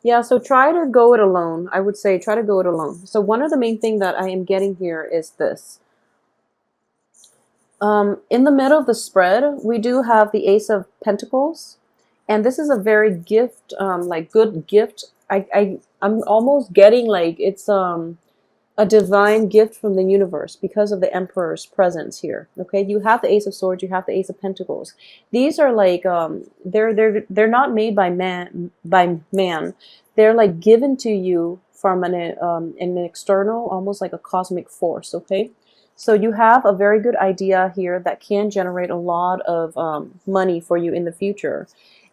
Yeah, so try to go it alone. I would say try to go it alone. So one of the main thing that I am getting here is this. In the middle of the spread, we do have the Ace of Pentacles, and this is a very gift, like good gift. I'm almost getting like it's a divine gift from the universe because of the Emperor's presence here. Okay, you have the Ace of Swords, you have the Ace of Pentacles. These are like they're not made by man. They're like given to you from an external, almost like a cosmic force. Okay, so you have a very good idea here that can generate a lot of money for you in the future.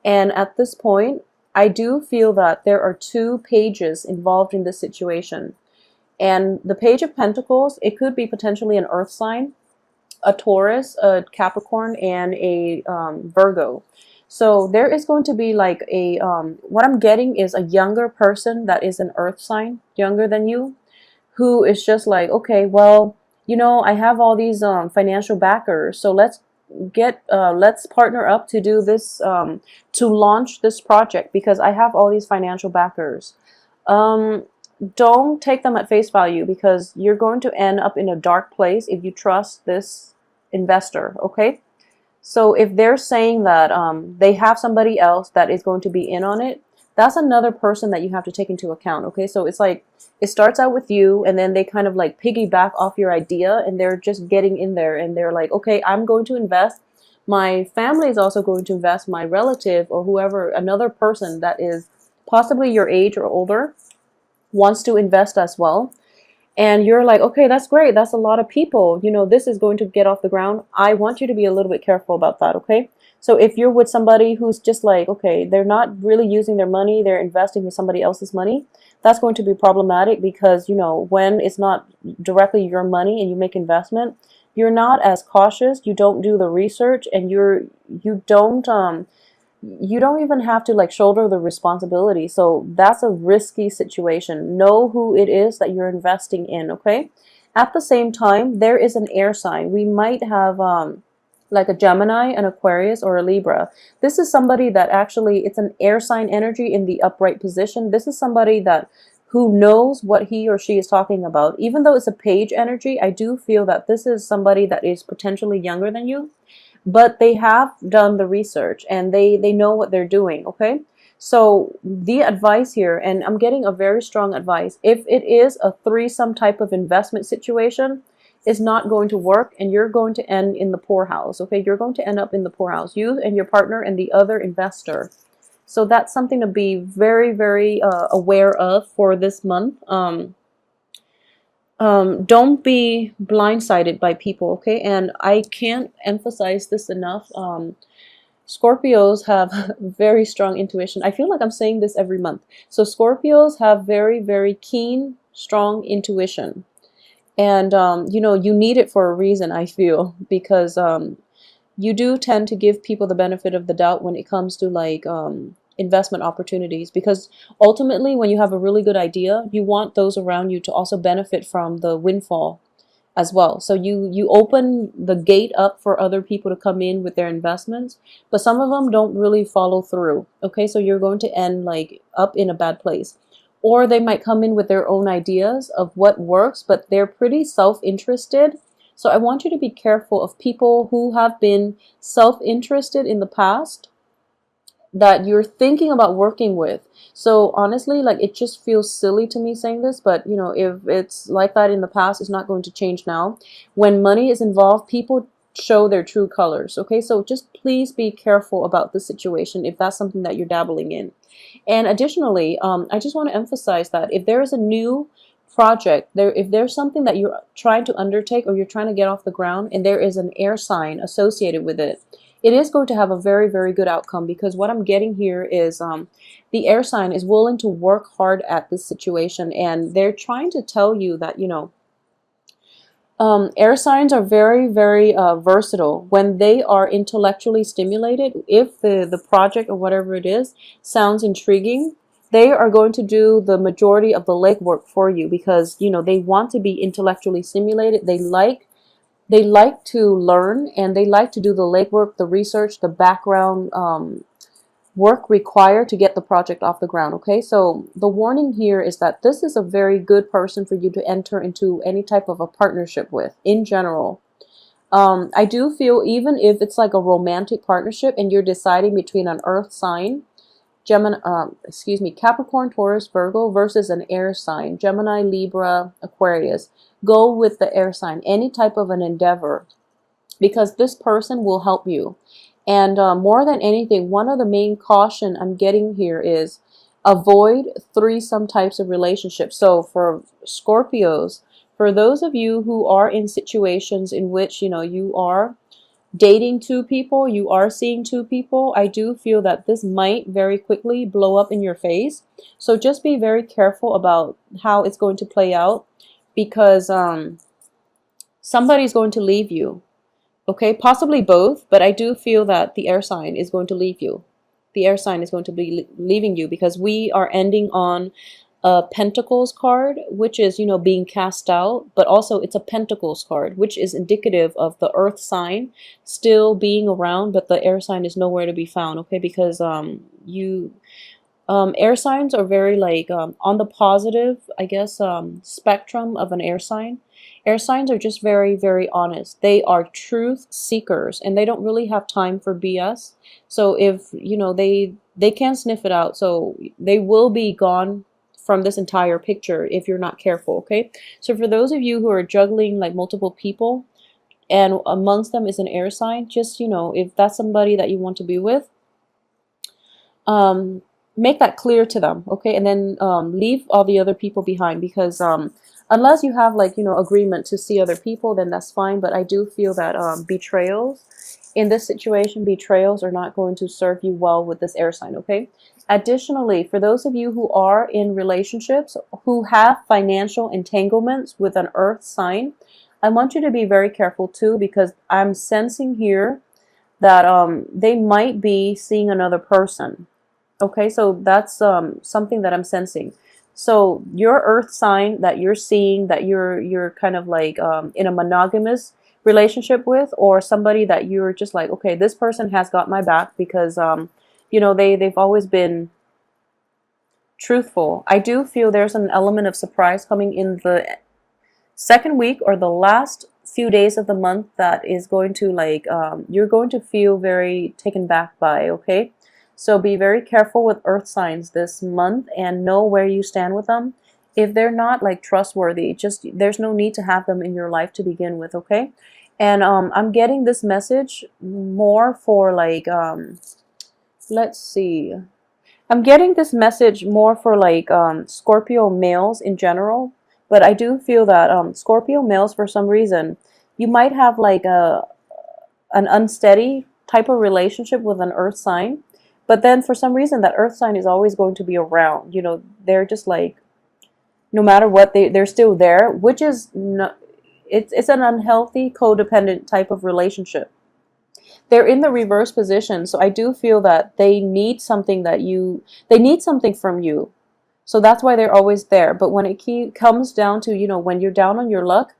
And at this point, I do feel that there are two pages involved in this situation. And the Page of Pentacles, it could be potentially an earth sign, a Taurus, a Capricorn, and a Virgo. So there is going to be like a, what I'm getting is a younger person that is an earth sign, younger than you, who is just like, okay, well, I have all these financial backers, so let's partner up to do this, to launch this project because I have all these financial backers. Um, don't take them at face value because you're going to end up in a dark place if you trust this investor, okay? So if they're saying that they have somebody else that is going to be in on it, that's another person that you have to take into account, okay? So it's like it starts out with you and then they kind of like piggyback off your idea and they're just getting in there and they're like, okay, I'm going to invest. My family is also going to invest, my relative or whoever, another person that is possibly your age or older wants to invest as well. And you're like, okay, that's great. That's a lot of people. This is going to get off the ground. I want you to be a little bit careful about that, okay? So if you're with somebody who's just like, okay, they're not really using their money, they're investing with somebody else's money, that's going to be problematic because, when it's not directly your money and you make investment, you're not as cautious, you don't do the research, and you don't even have to like shoulder the responsibility. So that's a risky situation. Know who it is that you're investing in, okay? At the same time, there is an air sign. We might have like a Gemini, an Aquarius, or a Libra. This is somebody that actually, it's an air sign energy in the upright position. This is somebody that who knows what he or she is talking about. Even though it's a page energy, I do feel that this is somebody that is potentially younger than you, but they have done the research and they know what they're doing, okay? So the advice here, and I'm getting a very strong advice, if it is a threesome type of investment situation, is not going to work and you're going to end in the poorhouse, okay? You're going to end up in the poorhouse, you and your partner and the other investor. So that's something to be very, very aware of for this month. Don't be blindsided by people, okay? And I can't emphasize this enough. Scorpios have very strong intuition. I feel like I'm saying this every month. So Scorpios have very, very keen, strong intuition. And, you need it for a reason, I feel, because you do tend to give people the benefit of the doubt when it comes to like investment opportunities, because ultimately when you have a really good idea, you want those around you to also benefit from the windfall as well. So you open the gate up for other people to come in with their investments, but some of them don't really follow through, okay? So you're going to end like up in a bad place. Or they might come in with their own ideas of what works, but they're pretty self-interested. So I want you to be careful of people who have been self-interested in the past that you're thinking about working with. So honestly, like it just feels silly to me saying this, but if it's like that in the past, it's not going to change now. When money is involved, people show their true colors, okay? So just please be careful about the situation if that's something that you're dabbling in. And additionally, I just want to emphasize that if there is a new project, if there's something that you're trying to undertake or you're trying to get off the ground and there is an air sign associated with it, it is going to have a very, very good outcome, because what I'm getting here is the air sign is willing to work hard at this situation, and they're trying to tell you that, air signs are very, very versatile. When they are intellectually stimulated, if the project or whatever it is sounds intriguing, they are going to do the majority of the legwork for you, because they want to be intellectually stimulated. They like to learn, and they like to do the legwork, the research, the background work required to get the project off the ground. Okay, so the warning here is that this is a very good person for you to enter into any type of a partnership with in general. I do feel even if it's like a romantic partnership and you're deciding between an earth sign, Capricorn, Taurus, Virgo versus an air sign, Gemini, Libra, Aquarius, go with the air sign, any type of an endeavor, because this person will help you. And more than anything, one of the main caution I'm getting here is avoid threesome types of relationships. So for Scorpios, for those of you who are in situations in which, you are dating two people, you are seeing two people, I do feel that this might very quickly blow up in your face. So just be very careful about how it's going to play out, because somebody's going to leave you. Okay, possibly both, but I do feel that the air sign is going to leave you. The air sign is going to be leaving you, because we are ending on a Pentacles card, which is, being cast out, but also it's a Pentacles card, which is indicative of the earth sign still being around, but the air sign is nowhere to be found. Okay, because air signs are very like on the positive, I guess, spectrum of an air sign. Air signs are just very, very honest. They are truth seekers, and they don't really have time for BS. So if, they can sniff it out. So they will be gone from this entire picture if you're not careful, okay? So for those of you who are juggling like multiple people, and amongst them is an air sign, just, if that's somebody that you want to be with, make that clear to them, okay? And then leave all the other people behind, because unless you have like, agreement to see other people, then that's fine. But I do feel that betrayals in this situation, betrayals are not going to serve you well with this air sign, okay? Additionally, for those of you who are in relationships who have financial entanglements with an earth sign, I want you to be very careful too, because I'm sensing here that they might be seeing another person. Okay, so that's something that I'm sensing. So your earth sign that you're seeing, that you're kind of like in a monogamous relationship with, or somebody that you're just like, okay, this person has got my back, because they've always been truthful. I do feel there's an element of surprise coming in the second week or the last few days of the month that is going to like you're going to feel very taken back by, okay? So be very careful with earth signs this month, and know where you stand with them. If they're not like trustworthy, just there's no need to have them in your life to begin with, okay? And I'm getting this message more for like let's see. I'm getting this message more for like Scorpio males in general, but I do feel that Scorpio males, for some reason, you might have like an unsteady type of relationship with an earth sign. But then for some reason, that earth sign is always going to be around. They're just like, no matter what, they're still there, which is not, it's an unhealthy, codependent type of relationship. They're in the reverse position. So I do feel that they need something they need something from you. So that's why they're always there. But when it comes down to, when you're down on your luck,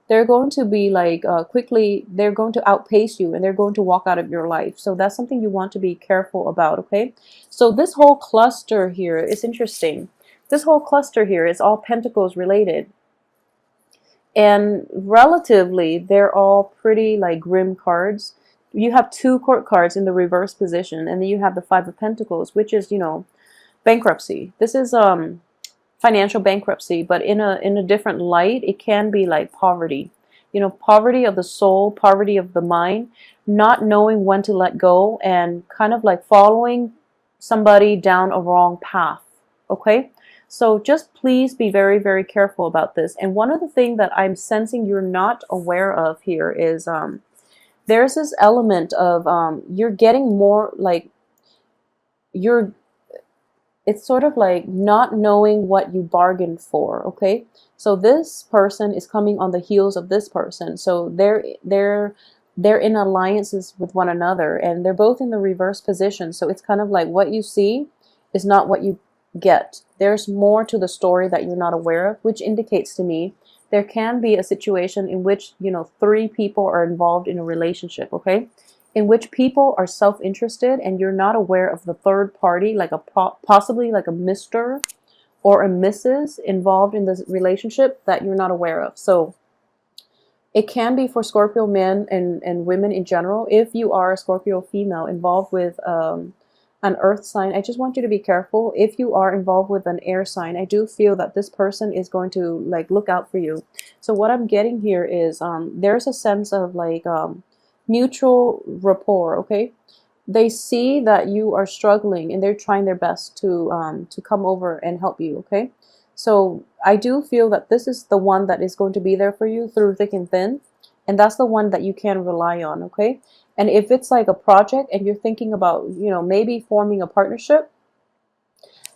they're going to be like quickly, they're going to outpace you, and they're going to walk out of your life. So that's something you want to be careful about, okay? So this whole cluster here is interesting. This whole cluster here is all Pentacles related. And relatively, they're all pretty like grim cards. You have 2 court cards in the reverse position, and then you have the 5 of Pentacles, which is, bankruptcy. This is financial bankruptcy, but in a different light. It can be like poverty, poverty of the soul, poverty of the mind, not knowing when to let go, and kind of like following somebody down a wrong path, okay? So just please be very, very careful about this. And one of the things that I'm sensing you're not aware of here is there's this element of you're getting more like it's sort of like not knowing what you bargained for, okay? So this person is coming on the heels of this person. So they're in alliances with one another, and they're both in the reverse position. So it's kind of like what you see is not what you get. There's more to the story that you're not aware of, which indicates to me there can be a situation in which, 3 people are involved in a relationship, okay? in which people are self-interested and you're not aware of the third party, like a possibly like a Mr. or a Mrs. involved in this relationship that you're not aware of. So it can be for Scorpio men and women in general. If you are a Scorpio female involved with an earth sign, I just want you to be careful. If you are involved with an air sign, I do feel that this person is going to like look out for you. So what I'm getting here is there's a sense of like mutual rapport, okay? They see that you are struggling and they're trying their best to come over and help you, okay? So I do feel that this is the one that is going to be there for you through thick and thin, and that's the one that you can rely on, okay? And if it's like a project and you're thinking about, you know, maybe forming a partnership,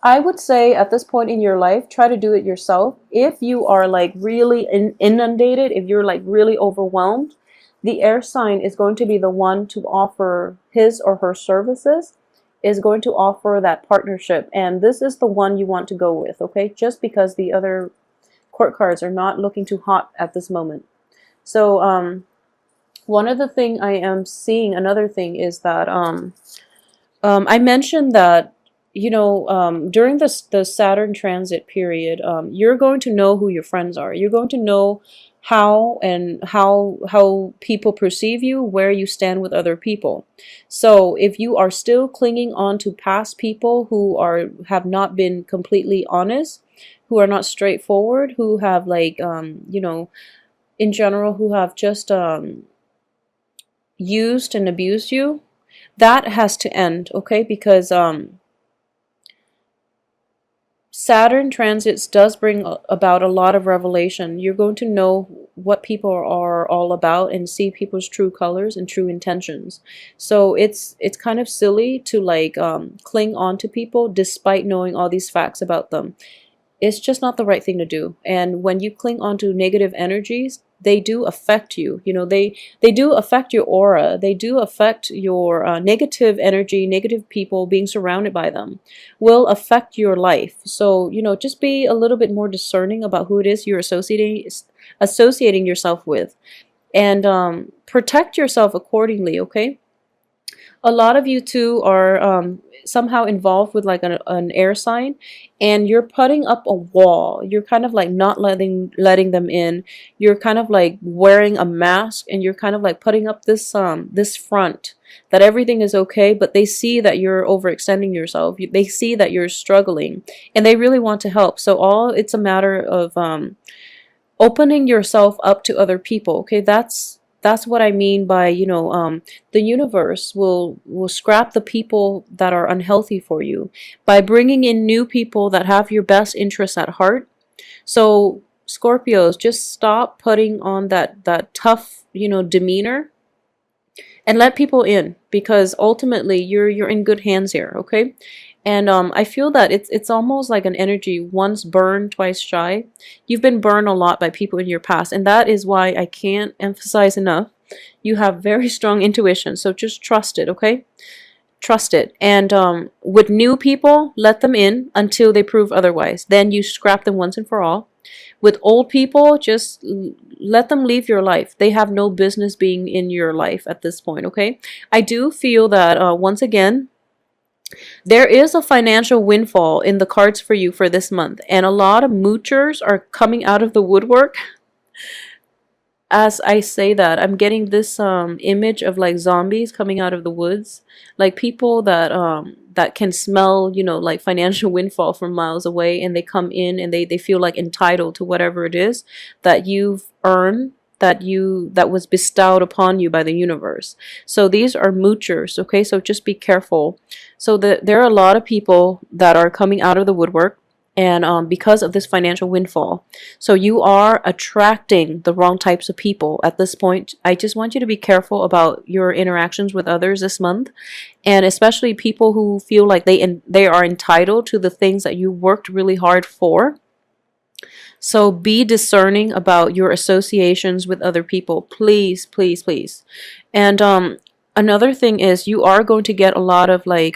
I would say at this point in your life, try to do it yourself. If you are like really inundated, if you're like really overwhelmed, the air sign is going to be the one to offer his or her services, is going to offer that partnership. And this is the one you want to go with, okay? Just because the other court cards are not looking too hot at this moment. So one other thing I am seeing, another thing is that I mentioned that, you know, during the Saturn transit period, you're going to know who your friends are. You're going to know how people perceive you, where you stand with other people. So if you are still clinging on to past people who have not been completely honest, who are not straightforward, who have like you know, in general, who have just used and abused you, that has to end, okay? Because Saturn transits does bring about a lot of revelation. You're going to know what people are all about and see people's true colors and true intentions. So it's kind of silly to like cling on to people despite knowing all these facts about them. It's just not the right thing to do. And when you cling on to negative energies, they do affect you. You know, they do affect your aura. They do affect your negative energy. Negative people, being surrounded by them, will affect your life. So, you know, just be a little bit more discerning about who it is you're associating yourself with, and protect yourself accordingly, okay? A lot of you too are somehow involved with like an air sign, and you're putting up a wall. You're kind of like not letting them in. You're kind of like wearing a mask, and you're kind of like putting up this front that everything is okay, but they see that you're overextending yourself. They see that you're struggling, and they really want to help. So it's a matter of opening yourself up to other people, okay? That's what I mean by, you know, the universe will scrap the people that are unhealthy for you by bringing in new people that have your best interests at heart. So Scorpios, just stop putting on that tough, you know, demeanor, and let people in, because ultimately you're in good hands here, okay? And I feel that it's almost like an energy, once burned, twice shy. You've been burned a lot by people in your past, and that is why I can't emphasize enough. You have very strong intuition, so just trust it, okay? Trust it. And with new people, let them in until they prove otherwise. Then you scrap them once and for all. With old people, just let them leave your life. They have no business being in your life at this point, okay? I do feel that, once again, there is a financial windfall in the cards for you for this month, and a lot of moochers are coming out of the woodwork. As I say that, I'm getting this image of like zombies coming out of the woods, like people that can smell, you know, like financial windfall from miles away, and they come in and they feel like entitled to whatever it is that you've earned, that was bestowed upon you by the universe. So these are moochers, okay? So just be careful. So there are a lot of people that are coming out of the woodwork, and because of this financial windfall. So you are attracting the wrong types of people at this point. I just want you to be careful about your interactions with others this month, and especially people who feel like they are entitled to the things that you worked really hard for. So be discerning about your associations with other people. Please, please, please. And another thing is, you are going to get a lot of like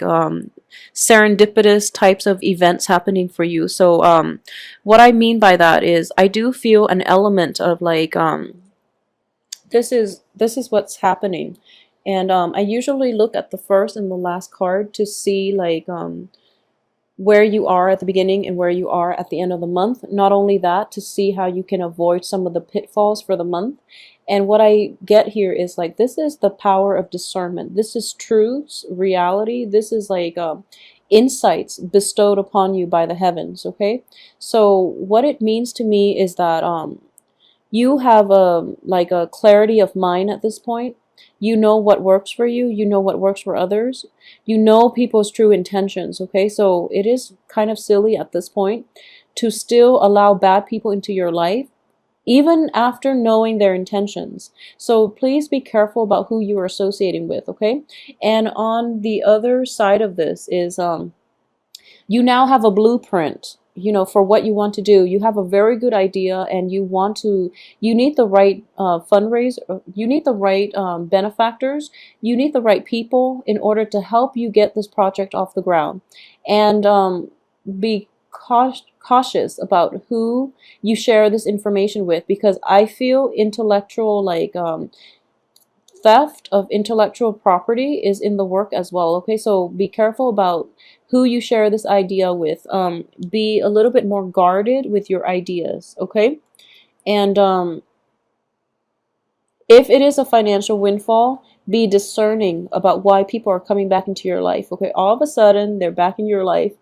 serendipitous types of events happening for you. So what I mean by that is, I do feel an element of like this is what's happening. And I usually look at the first and the last card to see like where you are at the beginning and where you are at the end of the month. Not only that, to see how you can avoid some of the pitfalls for the month. And what I get here is like, this is the power of discernment. This is truth, reality. This is like insights bestowed upon you by the heavens. Okay. So what it means to me is that you have a like a clarity of mind at this point. You know what works for you. You know what works for others. You know people's true intentions. Okay, so it is kind of silly at this point to still allow bad people into your life, even after knowing their intentions. So please be careful about who you are associating with. Okay, and on the other side of this is you now have a blueprint, you know, for what you want to do. You have a very good idea, and you need the right fundraiser, you need the right benefactors, you need the right people in order to help you get this project off the ground. And be cautious about who you share this information with, because I feel intellectual like theft of intellectual property is in the work as well. Okay, so be careful about who you share this idea with. Be a little bit more guarded with your ideas. Okay, and if it is a financial windfall, be discerning about why people are coming back into your life. Okay, all of a sudden they're back in your life,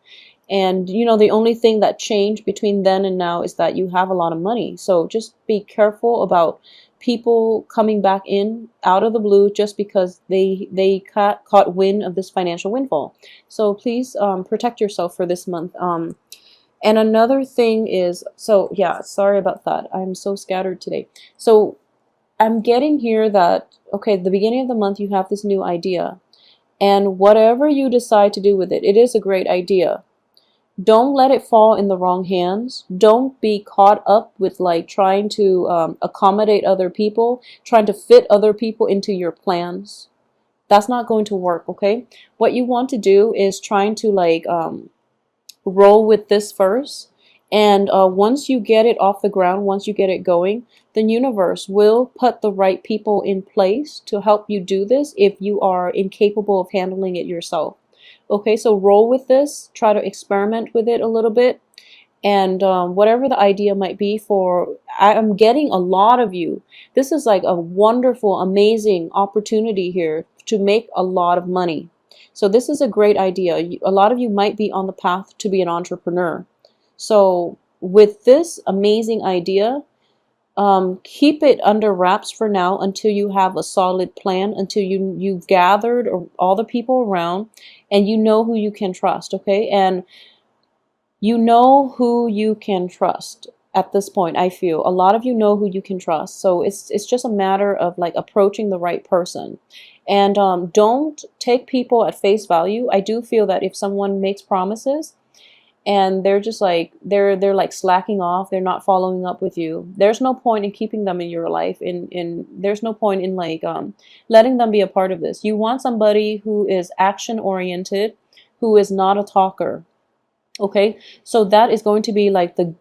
and you know the only thing that changed between then and now is that you have a lot of money. So just be careful about people coming back in out of the blue just because they caught wind of this financial windfall. So please protect yourself for this month. And another thing is, so yeah, sorry about that. I'm so scattered today. So I'm getting here that, okay, at the beginning of the month, you have this new idea. And whatever you decide to do with it, it is a great idea. Don't let it fall in the wrong hands. Don't be caught up with like trying to accommodate other people, trying to fit other people into your plans. That's not going to work, okay? What you want to do is trying to like roll with this first. And once you get it off the ground, once you get it going, the universe will put the right people in place to help you do this if you are incapable of handling it yourself. Okay, so roll with this, try to experiment with it a little bit, and whatever the idea might be for, I'm getting a lot of you. This is like a wonderful, amazing opportunity here to make a lot of money. So this is a great idea. A lot of you might be on the path to be an entrepreneur. So with this amazing idea, keep it under wraps for now until you have a solid plan, until you've gathered all the people around and you know who you can trust, okay? And you know who you can trust at this point. I feel a lot of you know who you can trust. So it's just a matter of like approaching the right person. And don't take people at face value. I do feel that if someone makes promises and they're just like they're like slacking off, they're not following up with you, there's no point in keeping them in your life, in there's no point in like letting them be a part of this. You want somebody who is action oriented, who is not a talker. Okay, so that is going to be like the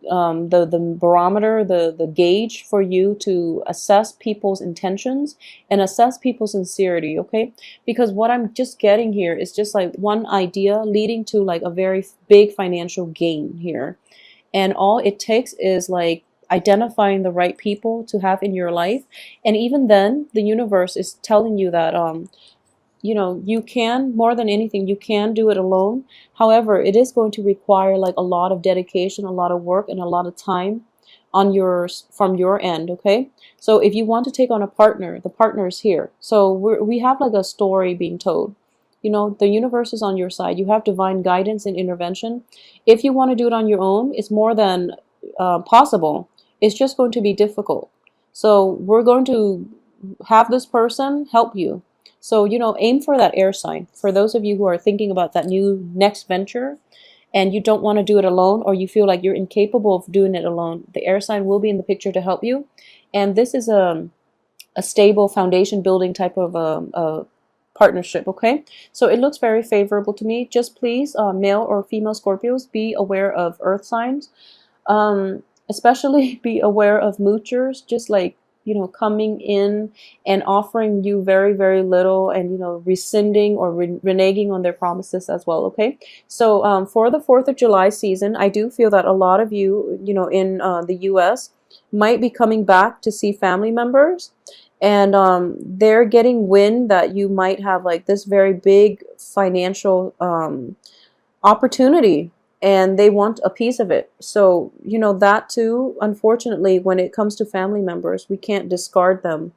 barometer, the gauge for you to assess people's intentions and assess people's sincerity. Okay, because what I'm just getting here is just like one idea leading to like a very big financial gain here, and all it takes is like identifying the right people to have in your life. And even then the universe is telling you that you know, you can, more than anything, you can do it alone. However, it is going to require like a lot of dedication, a lot of work, and a lot of time on from your end. Okay, so if you want to take on a partner, the partner is here. So we have like a story being told. You know, the universe is on your side. You have divine guidance and intervention. If you want to do it on your own, it's more than possible. It's just going to be difficult. So we're going to have this person help you. So, you know, aim for that air sign. For those of you who are thinking about that new next venture and you don't want to do it alone, or you feel like you're incapable of doing it alone, the air sign will be in the picture to help you. And this is a stable foundation building type of a partnership, okay? So it looks very favorable to me. Just please, male or female Scorpios, be aware of earth signs. Especially be aware of moochers. Just like coming in and offering you very, very little, and rescinding or reneging on their promises as well. Okay, so for the 4th of July season, I do feel that a lot of you, in the US, might be coming back to see family members, and they're getting wind that you might have like this very big financial opportunity, and they want a piece of it. So, that too, unfortunately, when it comes to family members, we can't discard them.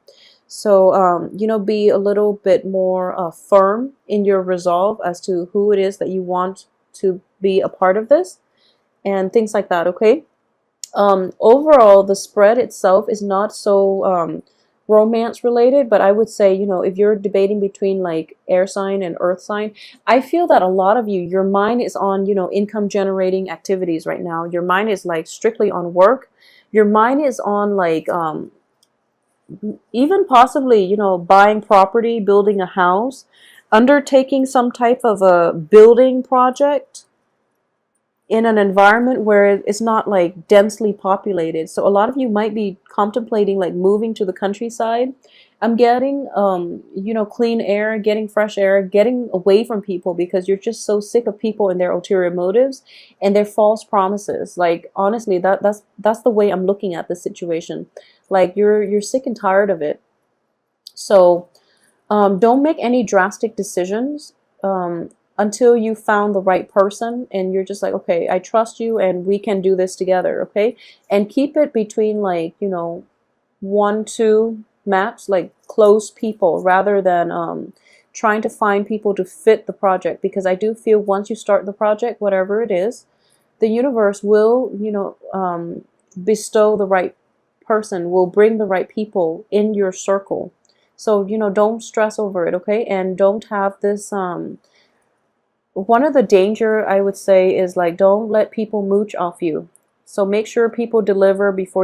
So, be a little bit more firm in your resolve as to who it is that you want to be a part of this and things like that, okay? Overall, the spread itself is not so romance related, but I would say, if you're debating between like air sign and earth sign, I feel that a lot of you, your mind is on, income generating activities right now. Your mind is like strictly on work. Your mind is on like even possibly, buying property, building a house, undertaking some type of a building project in an environment where it's not like densely populated. So a lot of you might be contemplating like moving to the countryside. I'm getting clean air, getting fresh air, getting away from people, because you're just so sick of people and their ulterior motives and their false promises. Like honestly, that's the way I'm looking at the situation. Like you're sick and tired of it. So don't make any drastic decisions until you found the right person and you're just like, okay, I trust you and we can do this together, okay? And keep it between like, 1, 2 maps, like close people, rather than trying to find people to fit the project. Because I do feel once you start the project, whatever it is, the universe will, bestow the right person, will bring the right people in your circle. So, don't stress over it, okay? And don't have this, one of the danger I would say is like, don't let people mooch off you. So make sure people deliver before you